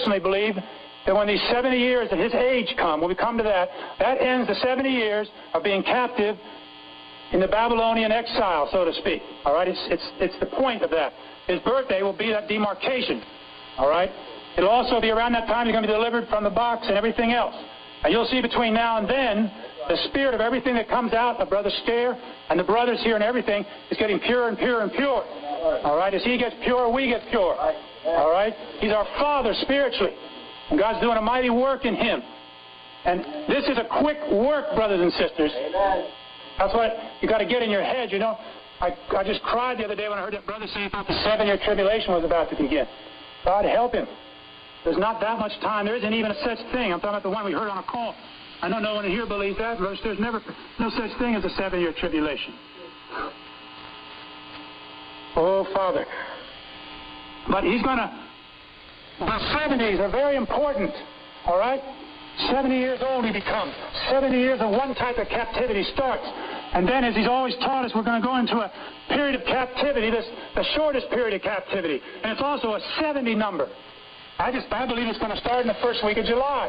personally believe that when these 70 years of his age come, when we come to that, that ends the 70 years of being captive in the Babylonian exile, so to speak. All right, it's the point of that. His birthday will be that demarcation. All right, it'll also be around that time he's going to be delivered from the box and everything else. And you'll see between now and then, the spirit of everything that comes out of Brother Stair and the brothers here and everything is getting purer and purer and pure. All right, as he gets pure, we get pure. All right, he's our Father spiritually, and God's doing a mighty work in him. And this is a quick work, brothers and sisters. That's what you got to get in your head. You know, I just cried the other day when I heard that brother say he thought the 7-year tribulation was about to begin. God help him. There's not that much time. There isn't even a such thing. I'm talking about the one we heard on a call. I know no one in here believes that, but there's never no such thing as a 7-year tribulation. Oh, Father. But he's going to... The 70s are very important, all right? 70 years old he becomes. 70 years of one type of captivity starts. And then, as he's always taught us, we're going to go into a period of captivity, the shortest period of captivity. And it's also a 70 number. I believe it's going to start in the first week of July.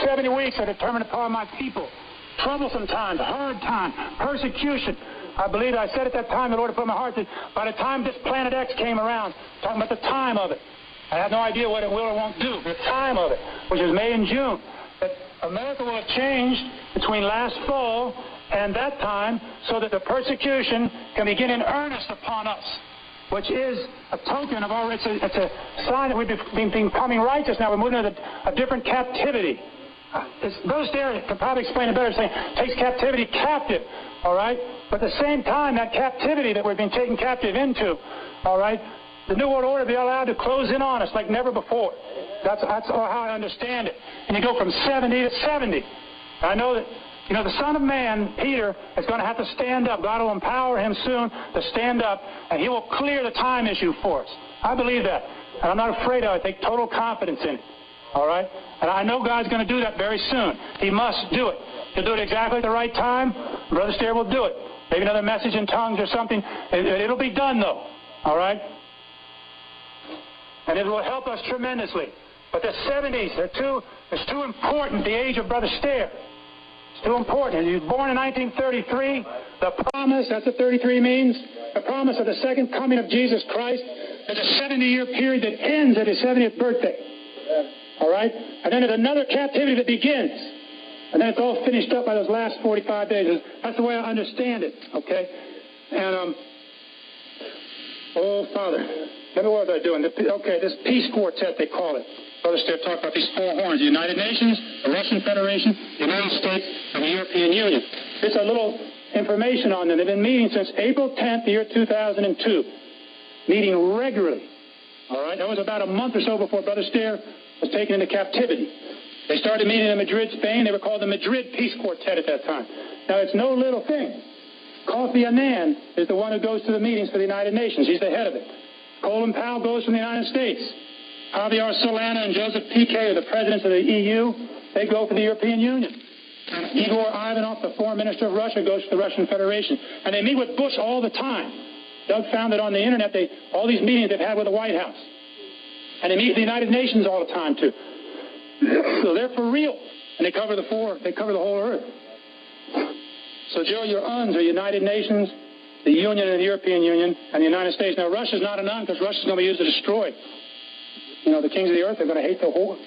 70 weeks are determined upon my people. Troublesome times, hard time, persecution. I believe I said at that time, the Lord put in my heart that by the time this Planet X came around, talking about the time of it, I have no idea what it will or won't do, the time of it, which is May and June, that America will have changed between last fall and that time so that the persecution can begin in earnest upon us, which is a token of our, it's a sign that we've been becoming righteous now. We're moving into a different captivity. Brother Stair can probably explain it better, saying takes captivity captive, all right? But at the same time, that captivity that we've been taken captive into, all right, the New World Order will be allowed to close in on us like never before. That's how I understand it. And you go from 70 to 70. I know that, you know, the Son of Man, Peter, is going to have to stand up. God will empower him soon to stand up, and he will clear the time issue for us. I believe that. And I'm not afraid of it. I take total confidence in it. All right? And I know God's going to do that very soon. He must do it. He'll do it exactly at the right time. Brother Stair will do it. Maybe another message in tongues or something. It'll be done, though. All right? And it will help us tremendously. But the 70s, it's too important, the age of Brother Stair. It's too important. He was born in 1933. The promise, that's what 33 means, the promise of the second coming of Jesus Christ. There's a 70-year period that ends at his 70th birthday. All right? And then there's another captivity that begins. And then it's all finished up by those last 45 days. That's the way I understand it, okay? And, oh, Father, let me what was I doing? Okay, this peace quartet, they call it. Brother Stair talked about these four horns: the United Nations, the Russian Federation, the United States, and the European Union. Just a little information on them. They've been meeting since April 10th, the year 2002, meeting regularly. All right, that was about a month or so before Brother Stair was taken into captivity. They started meeting in Madrid, Spain. They were called the Madrid Peace Quartet at that time. Now, it's no little thing. Kofi Annan is the one who goes to the meetings for the United Nations. He's the head of it. Colin Powell goes from the United States. Javier Solana and Joseph Piquet are the presidents of the EU. They go for the European Union. And Igor Ivanov, the foreign minister of Russia, goes to the Russian Federation. And they meet with Bush all the time. Doug found that on the internet, all these meetings they've had with the White House. And they meet with the United Nations all the time, too. So they're for real. And they cover the whole earth. So, Joe, your UNs are United Nations, the Union and the European Union, and the United States. Now, Russia's not an UN because Russia's going to be used to destroy. You know, the kings of the earth are going to hate the whole